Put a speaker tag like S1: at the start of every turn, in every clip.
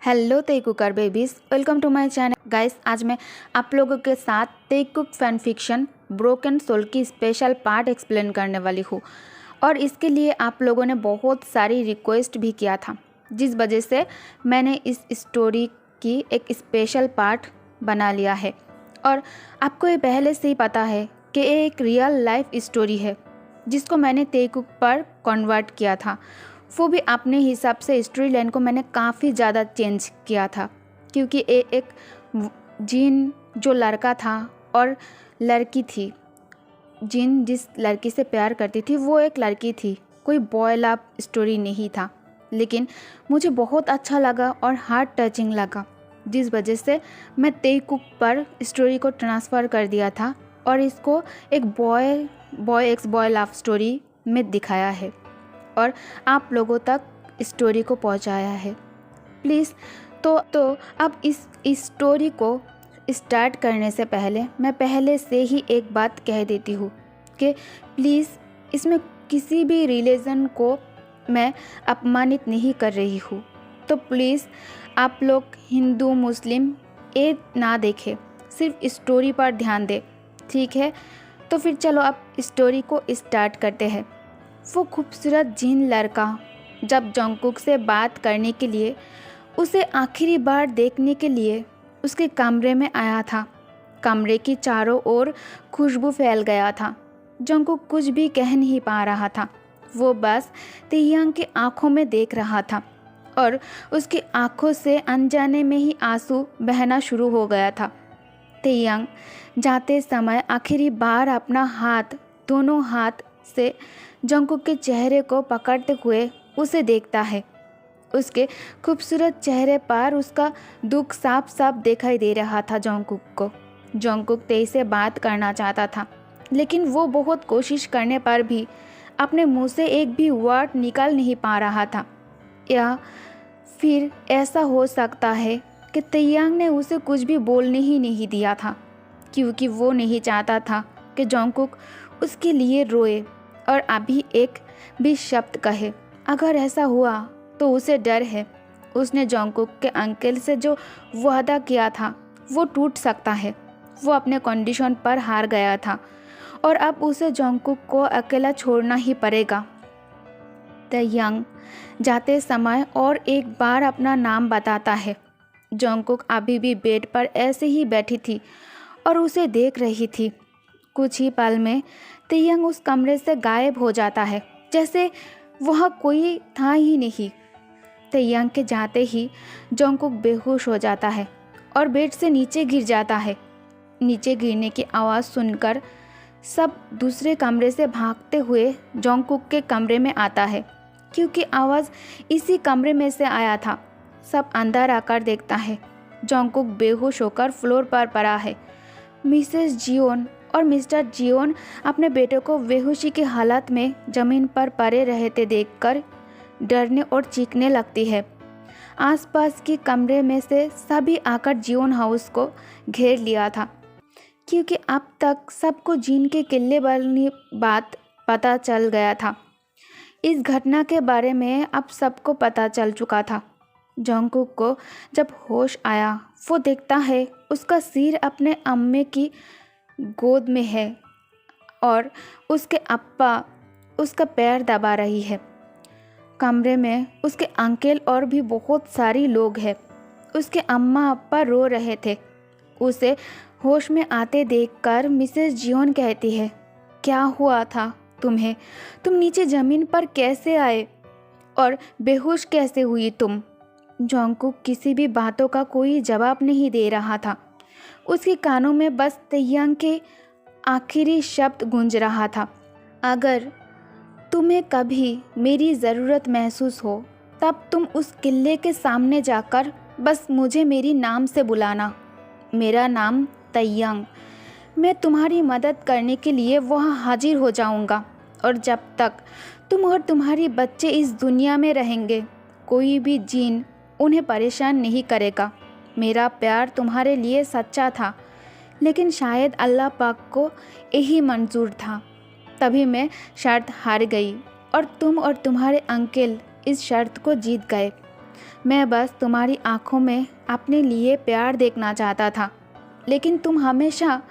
S1: Hello Taekooker babies, welcome to my channel. Guys, आज मैं आप लोगों के साथ Taekook fan fiction broken soul की स्पेशल पार्ट एक्सप्लेन करने वाली हूँ और इसके लिए आप लोगों ने बहुत सारी रिक्वेस्ट भी किया था, जिस वजह से मैंने इस स्टोरी की एक स्पेशल पार्ट बना लिया है। और आपको ये पहले से ही पता है कि ये एक रियल लाइफ स्टोरी है जिसको मैंने तेकुक पर कन्वर्ट किया था। वो भी अपने हिसाब से स्टोरी लाइन को मैंने काफ़ी ज़्यादा चेंज किया था, क्योंकि ये एक जिन जो लड़का था और लड़की थी, जिन जिस लड़की से प्यार करती थी वो एक लड़की थी, कोई बॉय लव स्टोरी नहीं था। लेकिन मुझे बहुत अच्छा लगा और हार्ट टचिंग लगा, जिस वजह से मैं तेकुक पर स्टोरी को ट्रांसफ़र कर दिया था और इसको एक boy x boy love story में दिखाया है और आप लोगों तक स्टोरी को पहुंचाया है। प्लीज़ तो अब इस स्टोरी को स्टार्ट करने से पहले मैं पहले से ही एक बात कह देती हूँ कि प्लीज़ इसमें किसी भी रिलीजन को मैं अपमानित नहीं कर रही हूँ। तो प्लीज़ आप लोग हिंदू मुस्लिम ये ना देखें, सिर्फ स्टोरी पर ध्यान दें, ठीक है? तो फिर चलो अब स्टोरी को स्टार्ट करते हैं। वो खूबसूरत जिन लड़का जब जंगकुक से बात करने के लिए, उसे आखिरी बार देखने के लिए उसके कमरे में आया था। कमरे की चारों ओर खुशबू फैल गया था। जंगकुक कुछ भी कह नहीं पा रहा था, वो बस तेयांग की आंखों में देख रहा था और उसकी आंखों से अनजाने में ही आंसू बहना शुरू हो गया था। तेयांग जाते समय आखिरी बार अपना हाथ दोनों हाथ से जंगकुक के चेहरे को पकड़ते हुए उसे देखता है। उसके खूबसूरत चेहरे पर उसका दुख साफ साफ दिखाई दे रहा था जंगकुक को। जंगकुक तेज से बात करना चाहता था, लेकिन वो बहुत कोशिश करने पर भी अपने मुंह से एक भी वर्ड निकाल नहीं पा रहा था। या फिर ऐसा हो सकता है कि तेयांग ने उसे कुछ भी बोलने ही नहीं दिया था, क्योंकि वो नहीं चाहता था कि जंगकुक उसके लिए रोए और अभी एक भी शब्द कहे। अगर ऐसा हुआ तो उसे डर है, उसने जंगकुक के अंकल से जो वादा किया था वो टूट सकता है। वो अपने कंडीशन पर हार गया था और अब उसे जंगकुक को अकेला छोड़ना ही पड़ेगा। तेयांग जाते समय और एक बार अपना नाम बताता है। जंगकुक अभी भी बेड पर ऐसे ही बैठी थी और उसे देख रही थी। कुछ ही पल में तेयांग उस कमरे से गायब हो जाता है, जैसे वह कोई था ही नहीं। तेयांग के जाते ही जंगकुक बेहोश हो जाता है और बेड से नीचे गिर जाता है। नीचे गिरने की आवाज़ सुनकर सब दूसरे कमरे से भागते हुए जंगकुक के कमरे में आता है, क्योंकि आवाज़ इसी कमरे में से आया था। सब अंदर आकर देखता है, जंगकुक बेहोश होकर फ्लोर पर पड़ा है। मिसेस जियोन और मिस्टर जियोन अपने बेटे को बेहोशी की हालत में ज़मीन पर पड़े रहते देखकर डरने और चीखने लगती है। आसपास के कमरे में से सभी आकर जियोन हाउस को घेर लिया था, क्योंकि अब तक सबको जिन के किले वाली बात पता चल गया था। इस घटना के बारे में अब सबको पता चल चुका था। जंगकुक को जब होश आया, वो देखता है उसका सिर अपने अम्मे की गोद में है और उसके अप्पा उसका पैर दबा रही है। कमरे में उसके अंकल और भी बहुत सारी लोग हैं। उसके अम्मा अप्पा रो रहे थे। उसे होश में आते देखकर मिसेस जियोन कहती है, क्या हुआ था तुम्हें? तुम नीचे ज़मीन पर कैसे आए और बेहोश कैसे हुई तुम? जंगकुक किसी भी बातों का कोई जवाब नहीं दे रहा था। उसके कानों में बस तेयांग के आखिरी शब्द गूंज रहा था, अगर तुम्हें कभी मेरी ज़रूरत महसूस हो तब तुम उस किले के सामने जाकर बस मुझे मेरी नाम से बुलाना। मेरा नाम तेयांग। मैं तुम्हारी मदद करने के लिए वहाँ हाजिर हो जाऊँगा और जब तक तुम और तुम्हारी बच्चे इस दुनिया में रहेंगे, कोई भी जिन उन्हें परेशान नहीं करेगा। मेरा प्यार तुम्हारे लिए सच्चा था, लेकिन शायद अल्लाह पाक को यही मंजूर था, तभी मैं शर्त हार गई और तुम और तुम्हारे अंकल इस शर्त को जीत गए। मैं बस तुम्हारी आँखों में अपने लिए प्यार देखना चाहता था, लेकिन तुम हमेशा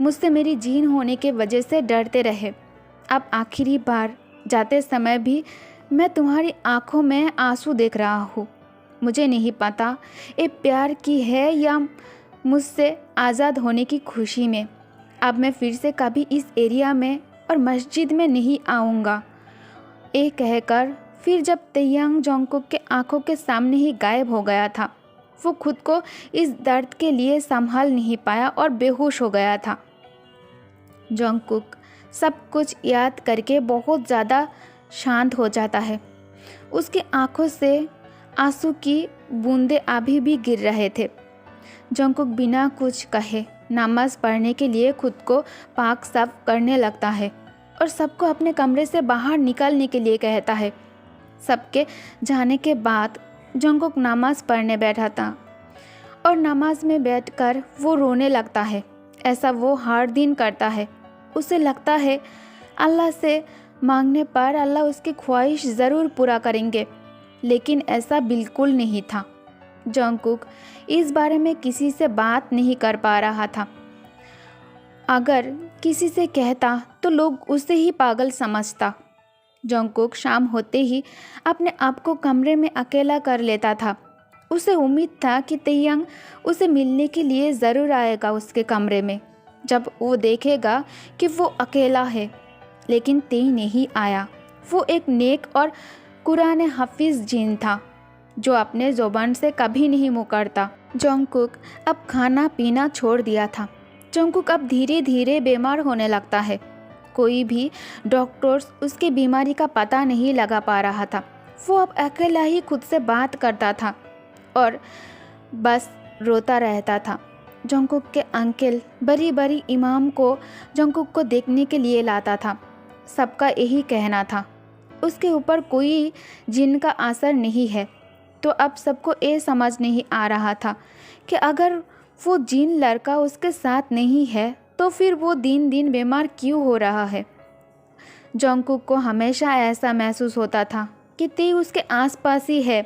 S1: मुझसे मेरी जीन होने के वजह से डरते रहे। अब आखिरी बार जाते समय भी मैं तुम्हारी आँखों में आंसू देख रहा हूँ। मुझे नहीं पता ये प्यार की है या मुझसे आज़ाद होने की खुशी में। अब मैं फिर से कभी इस एरिया में और मस्जिद में नहीं आऊँगा। ये कहकर फिर जब तैयांग जोंगकुक के आंखों के सामने ही गायब हो गया था, वो खुद को इस दर्द के लिए संभाल नहीं पाया और बेहोश हो गया था। जोंगकुक सब कुछ याद करके बहुत ज़्यादा शांत हो जाता है। उसकी आंखों से आंसू की बूंदें अभी भी गिर रहे थे। जोंगकुक बिना कुछ कहे नमाज पढ़ने के लिए खुद को पाक साफ करने लगता है और सबको अपने कमरे से बाहर निकलने के लिए कहता है। सबके जाने के बाद जोंगकुक नमाज पढ़ने बैठा था और नमाज में बैठकर वो रोने लगता है। ऐसा वो हर दिन करता है। उसे लगता है अल्लाह से मांगने पर अल्लाह उसकी ख्वाहिश ज़रूर पूरा करेंगे, लेकिन ऐसा बिल्कुल नहीं था। जोंगकुक इस बारे में किसी से बात नहीं कर पा रहा था। अगर किसी से कहता तो लोग उसे ही पागल समझता। जोंगकुक शाम होते ही अपने आप को कमरे में अकेला कर लेता था। उसे उम्मीद था कि तैयांग उसे मिलने के लिए ज़रूर आएगा उसके कमरे में, जब वो देखेगा कि वो अकेला है। लेकिन तेई नहीं आया। वो एक नेक और कुरान हाफिज जिन था जो अपने ज़ुबान से कभी नहीं मुकरता। जोंगकुक अब खाना पीना छोड़ दिया था। जोंगकुक अब धीरे धीरे बीमार होने लगता है। कोई भी डॉक्टर्स उसकी बीमारी का पता नहीं लगा पा रहा था। वो अब अकेला ही खुद से बात करता था और बस रोता रहता था। जोंगकुक के अंकल बड़ी बड़ी इमाम को जोंगकुक को देखने के लिए लाता था। सबका यही कहना था उसके ऊपर कोई जिन का असर नहीं है। तो अब सबको ये समझ नहीं आ रहा था कि अगर वो जिन लड़का उसके साथ नहीं है तो फिर वो दिन दिन बीमार क्यों हो रहा है। जोंगकुक को हमेशा ऐसा महसूस होता था कि तेई उसके आसपास ही है।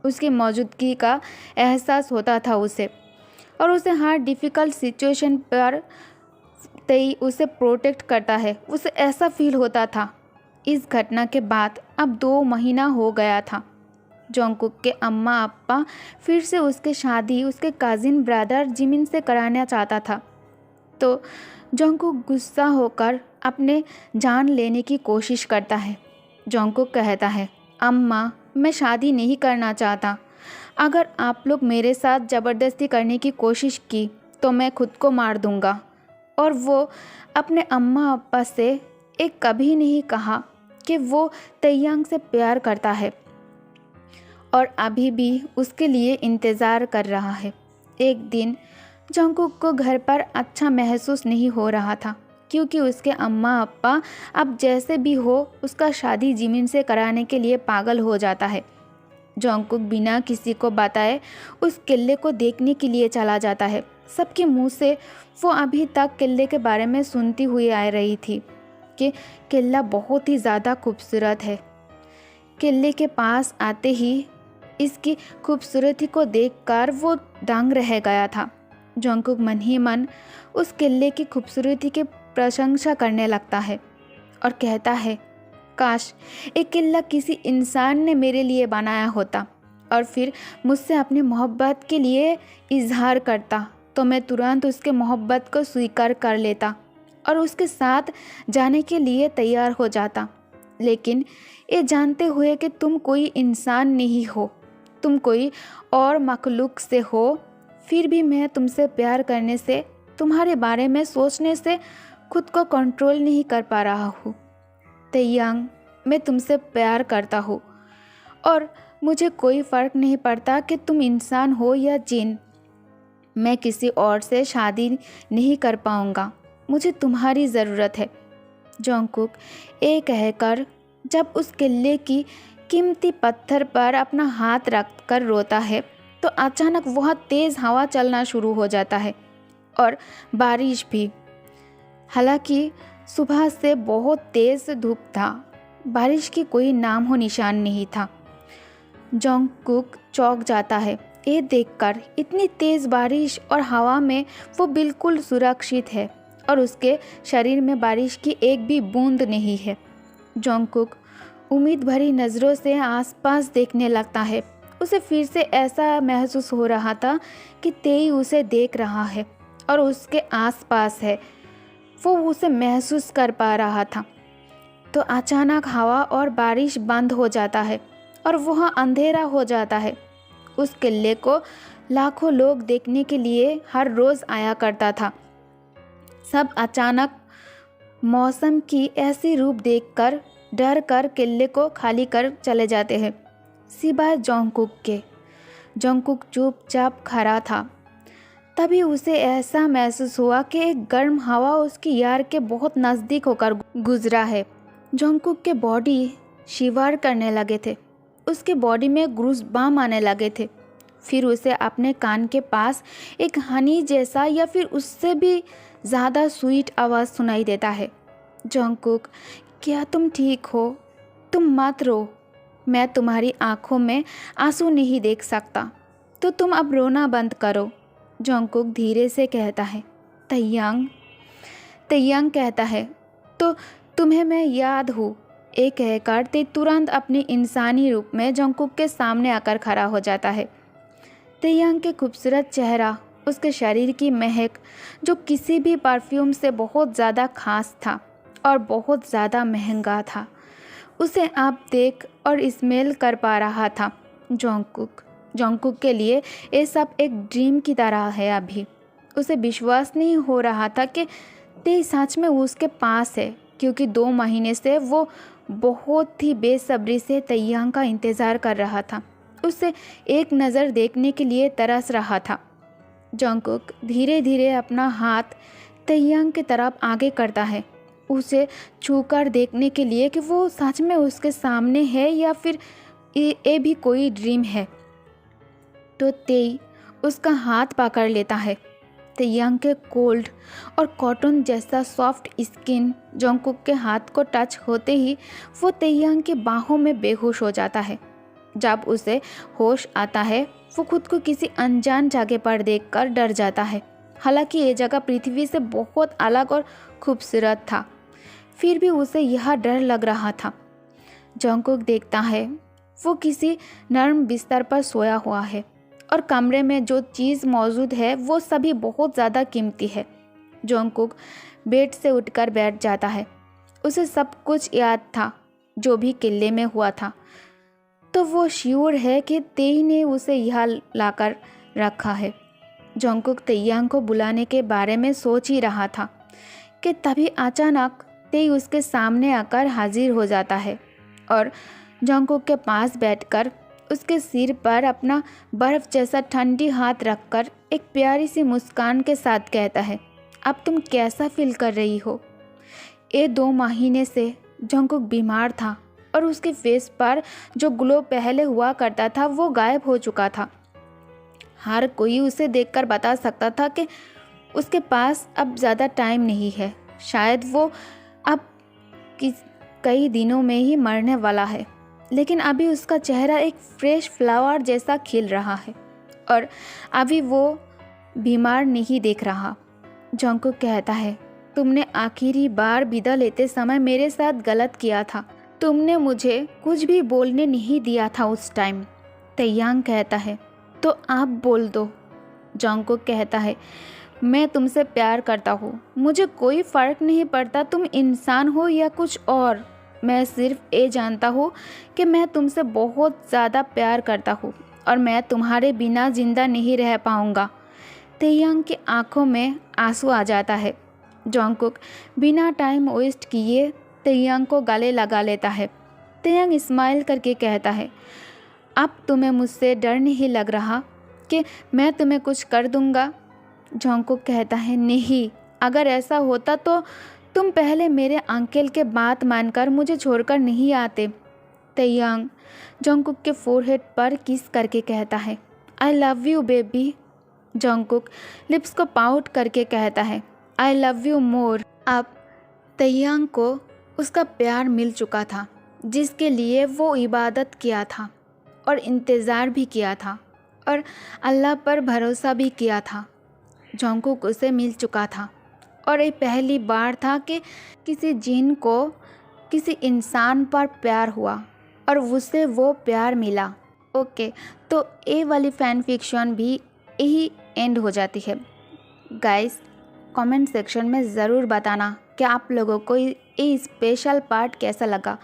S1: उसकी मौजूदगी का एहसास होता था उसे, और उसे हर डिफ़िकल्ट सिचुएशन पर तेई उसे प्रोटेक्ट करता है, उसे ऐसा फील होता था। इस घटना के बाद अब 2 महीना हो गया था। जोंगकुक के अम्मा अप्पा फिर से उसकी शादी उसके कज़िन ब्रदर जिमिन से कराना चाहता था। तो जोंगकुक गुस्सा होकर अपने जान लेने की कोशिश करता है। जोंगकुक कहता है, अम्मा मैं शादी नहीं करना चाहता। अगर आप लोग मेरे साथ ज़बरदस्ती करने की कोशिश की तो मैं खुद को मार दूंगा। और वो अपने अम्मा अप्पा से एक कभी नहीं कहा कि वो तैयांग से प्यार करता है और अभी भी उसके लिए इंतज़ार कर रहा है। एक दिन जोंगकुक को घर पर अच्छा महसूस नहीं हो रहा था क्योंकि उसके अम्मा अप्पा अब जैसे भी हो उसका शादी जिमिन से कराने के लिए पागल हो जाता है। जोंगकुक बिना किसी को बताए उस किले को देखने के लिए चला जाता है। सबके मुंह से वो अभी तक किले के बारे में सुनती हुई आ रही थी कि किला बहुत ही ज़्यादा खूबसूरत है। किले के पास आते ही इसकी खूबसूरती को देखकर वो दंग रह गया था। जोंगकुक मन ही मन उस किले की खूबसूरती की प्रशंसा करने लगता है और कहता है, काश एक किला किसी इंसान ने मेरे लिए बनाया होता और फिर मुझसे अपनी मोहब्बत के लिए इजहार करता तो मैं तुरंत उसके मोहब्बत को स्वीकार कर लेता और उसके साथ जाने के लिए तैयार हो जाता। लेकिन ये जानते हुए कि तुम कोई इंसान नहीं हो, तुम कोई और मखलूक से हो, फिर भी मैं तुमसे प्यार करने से, तुम्हारे बारे में सोचने से खुद को कंट्रोल नहीं कर पा रहा हूँ। तैयांग, मैं तुमसे प्यार करता हूँ और मुझे कोई फ़र्क नहीं पड़ता कि तुम इंसान हो या जिन। मैं किसी और से शादी नहीं कर पाऊँगा, मुझे तुम्हारी ज़रूरत है। जोंगकुक ये कहकर जब उस किले की कीमती पत्थर पर अपना हाथ रखकर रोता है तो अचानक वह तेज़ हवा चलना शुरू हो जाता है और बारिश भी। हालांकि सुबह से बहुत तेज़ धूप था, बारिश की कोई नाम हो निशान नहीं था। जोंगकुक चौंक जाता है ये देखकर, इतनी तेज़ बारिश और हवा में वो बिल्कुल सुरक्षित है और उसके शरीर में बारिश की एक भी बूंद नहीं है। जोंगकुक उम्मीद भरी नज़रों से आसपास देखने लगता है। उसे फिर से ऐसा महसूस हो रहा था कि तेई उसे देख रहा है और उसके आसपास है, वो उसे महसूस कर पा रहा था। तो अचानक हवा और बारिश बंद हो जाता है और वहाँ अंधेरा हो जाता है। उस किले को लाखों लोग देखने के लिए हर रोज़ आया करता था। सब अचानक मौसम की ऐसी रूप देखकर डर कर किले को खाली कर चले जाते हैं, सिवाय जोंगकुक के। जोंगकुक चुपचाप खड़ा था। तभी उसे ऐसा महसूस हुआ कि एक गर्म हवा उसकी यार के बहुत नज़दीक होकर गुजरा है। जोंगकुक के बॉडी शिवर करने लगे थे, उसके बॉडी में गूज़बम्प आने लगे थे। फिर उसे अपने कान के पास एक हनी जैसा या फिर उससे भी ज़्यादा स्वीट आवाज़ सुनाई देता है। जोंगकुक, क्या तुम ठीक हो? तुम मत रो, मैं तुम्हारी आँखों में आंसू नहीं देख सकता, तो तुम अब रोना बंद करो। जोंगकुक धीरे से कहता है। तैयांग कहता है, तो तुम्हें मैं याद हूँ। एक कहकर ते तुरंत अपनी इंसानी रूप में जोंगकुक के सामने आकर खड़ा हो जाता है। तैयांग के खूबसूरत चेहरा, उसके शरीर की महक जो किसी भी परफ्यूम से बहुत ज़्यादा खास था और बहुत ज़्यादा महंगा था, उसे आप देख और स्मेल कर पा रहा था। जोंगकुक के लिए ये सब एक ड्रीम की तरह है। अभी उसे विश्वास नहीं हो रहा था कि ते सच में उसके पास है, क्योंकि 2 महीने से वो बहुत ही बेसब्री से तैयांग का इंतज़ार कर रहा था। उसे एक नज़र देखने के लिए तरस रहा था। जोंगकुक धीरे धीरे अपना हाथ तैयांग की तरफ आगे करता है, उसे छूकर देखने के लिए कि वो सच में उसके सामने है या फिर ये भी कोई ड्रीम है। तो तेई उसका हाथ पकड़ लेता है। तैयांग के कोल्ड और कॉटन जैसा सॉफ्ट स्किन जोंगकुक के हाथ को टच होते ही वो तैयांग की बाहों में बेहोश हो जाता है। जब उसे होश आता है, वो खुद को किसी अनजान जगह पर देखकर डर जाता है। हालांकि ये जगह पृथ्वी से बहुत अलग और खूबसूरत था, फिर भी उसे यह डर लग रहा था। जोंगकुक देखता है, वो किसी नर्म बिस्तर पर सोया हुआ है और कमरे में जो चीज़ मौजूद है वो सभी बहुत ज़्यादा कीमती है। जोंगकुक बेड से उठकर बैठ जाता है। उसे सब कुछ याद था जो भी किले में हुआ था, तो वो श्योर है कि तेई ने उसे यहाँ लाकर रखा है। जोंगकुक तैयांग को बुलाने के बारे में सोच ही रहा था कि तभी अचानक तेई उसके सामने आकर हाजिर हो जाता है और जोंगकुक के पास बैठकर उसके सिर पर अपना बर्फ़ जैसा ठंडी हाथ रखकर एक प्यारी सी मुस्कान के साथ कहता है, अब तुम कैसा फील कर रही हो? ये 2 महीने से जोंगकुक बीमार था और उसके फेस पर जो ग्लो पहले हुआ करता था वो गायब हो चुका था। हर कोई उसे देखकर बता सकता था कि उसके पास अब ज़्यादा टाइम नहीं है, शायद वो अब कई दिनों में ही मरने वाला है। लेकिन अभी उसका चेहरा एक फ्रेश फ्लावर जैसा खिल रहा है और अभी वो बीमार नहीं दिख रहा। जोंगकुक कहता है, तुमने आखिरी बार विदा लेते समय मेरे साथ गलत किया था, तुमने मुझे कुछ भी बोलने नहीं दिया था उस टाइम। तैयांग कहता है, तो आप बोल दो। जोंगकुक कहता है, मैं तुमसे प्यार करता हूँ, मुझे कोई फ़र्क नहीं पड़ता तुम इंसान हो या कुछ और। मैं सिर्फ ये जानता हूँ कि मैं तुमसे बहुत ज़्यादा प्यार करता हूँ और मैं तुम्हारे बिना ज़िंदा नहीं रह पाऊँगा। तैयांग की आंखों में आंसू आ जाता है। जोंगकुक बिना टाइम वेस्ट किए तैयांग को गले लगा लेता है। तैयांग स्माइल करके कहता है, अब तुम्हें मुझसे डर नहीं लग रहा कि मैं तुम्हें कुछ कर दूँगा? जोंगकुक कहता है, नहीं, अगर ऐसा होता तो तुम पहले मेरे अंकल के बात मानकर मुझे छोड़कर नहीं आते। तैयांग जोंगकुक के फोरहेड पर किस करके कहता है, I love you baby. Jungkook lips को पाउट करके कहता है, आई लव यू मोर। अब तैयांग को उसका प्यार मिल चुका था जिसके लिए वो इबादत किया था और इंतज़ार भी किया था और अल्लाह पर भरोसा भी किया था। जंगकुक उसे मिल चुका था और ये पहली बार था कि किसी जिन को किसी इंसान पर प्यार हुआ और उसे वो प्यार मिला। ओके, तो ये वाली फ़ैन फिक्शन भी यही एंड हो जाती है। गाइस, कमेंट सेक्शन में ज़रूर बताना कि आप लोगों को ये स्पेशल पार्ट कैसा लगा।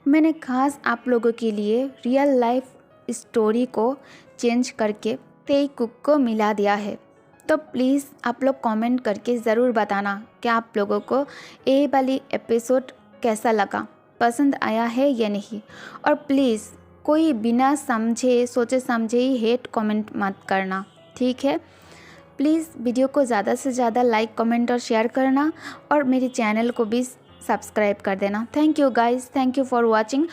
S1: मैंने खास आप लोगों के लिए रियल लाइफ स्टोरी को चेंज करके तेईकुक को मिला दिया है। तो प्लीज़ आप लोग कमेंट करके ज़रूर बताना कि आप लोगों को ये वाली एपिसोड कैसा लगा, पसंद आया है या नहीं। और प्लीज़ कोई बिना समझे सोचे समझे ही हेट कमेंट मत करना, ठीक है। प्लीज़ वीडियो को ज़्यादा से ज़्यादा लाइक, कमेंट और शेयर करना और मेरे चैनल को भी सब्सक्राइब कर देना। Thank you guys, thank you for watching.